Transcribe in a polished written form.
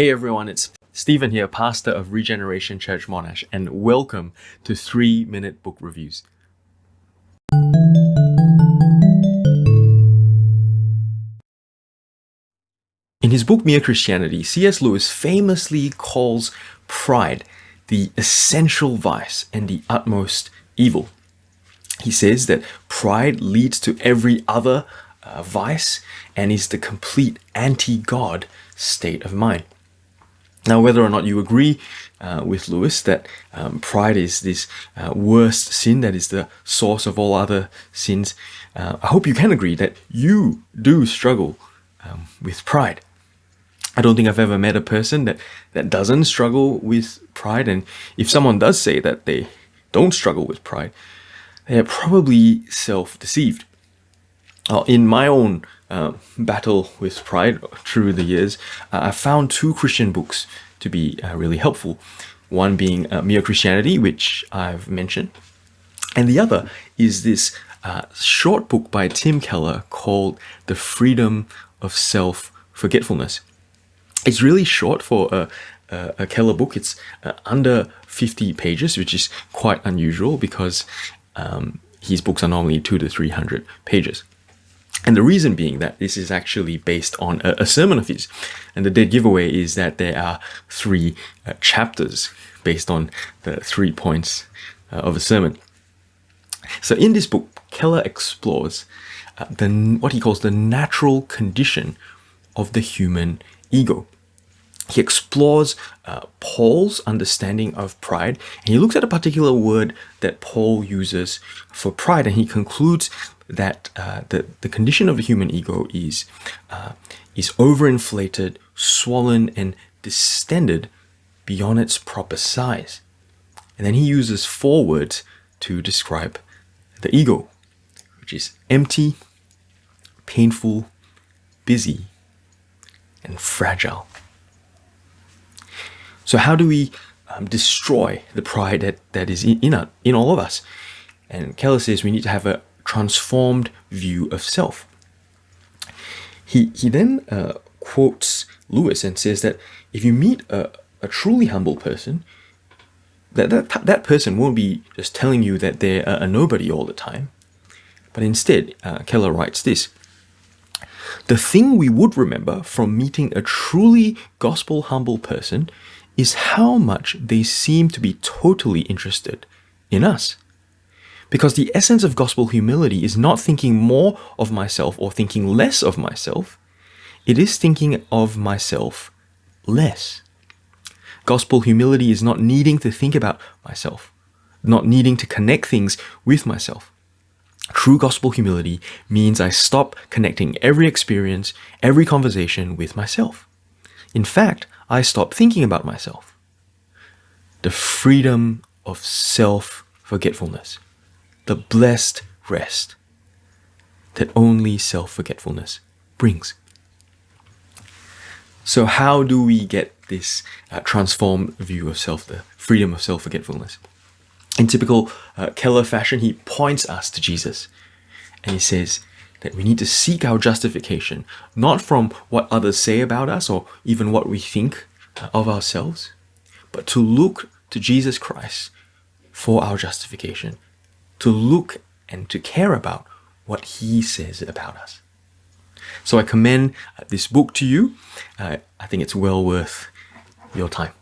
Hey everyone, it's Stephen here, pastor of Regeneration Church Monash, and welcome to 3-Minute Book Reviews. In his book Mere Christianity, C.S. Lewis famously calls pride the essential vice and the utmost evil. He says that pride leads to every other vice and is the complete anti-God state of mind. Now, whether or not you agree with Lewis that pride is this worst sin that is the source of all other sins, I hope you can agree that you do struggle with pride. I don't think I've ever met a person that doesn't struggle with pride, and if someone does say that they don't struggle with pride, they are probably self-deceived. In my own battle with pride through the years, I found two Christian books to be really helpful. One being Mere Christianity, which I've mentioned, and the other is this short book by Tim Keller called The Freedom of Self-Forgetfulness. It's really short for a Keller book. It's under 50 pages, which is quite unusual because his books are normally 200 to 300 pages. And the reason being that this is actually based on a sermon of his. And the dead giveaway is that there are 3 chapters based on the 3 points of a sermon. So in this book, Keller explores what he calls the natural condition of the human ego. He explores Paul's understanding of pride, and he looks at a particular word that Paul uses for pride, and he concludes that the condition of the human ego is overinflated, swollen, and distended beyond its proper size. And then he uses 4 words to describe the ego, which is empty, painful, busy, and fragile. So how do we destroy the pride that is in all of us? And Keller says we need to have a transformed view of self. He then quotes Lewis and says that if you meet a truly humble person, that person won't be just telling you that they're a nobody all the time, but instead, Keller writes this: the thing we would remember from meeting a truly gospel humble person is how much they seem to be totally interested in us. Because the essence of gospel humility is not thinking more of myself or thinking less of myself. It is thinking of myself less. Gospel humility is not needing to think about myself, not needing to connect things with myself. True gospel humility means I stop connecting every experience, every conversation with myself. In fact, I stop thinking about myself. The freedom of self-forgetfulness. The blessed rest that only self-forgetfulness brings. So how do we get this transformed view of self, the freedom of self-forgetfulness? In typical Keller fashion, he points us to Jesus, and he says that we need to seek our justification, not from what others say about us or even what we think of ourselves, but to look to Jesus Christ for our justification, to look and to care about what he says about us. So I commend this book to you. I think it's well worth your time.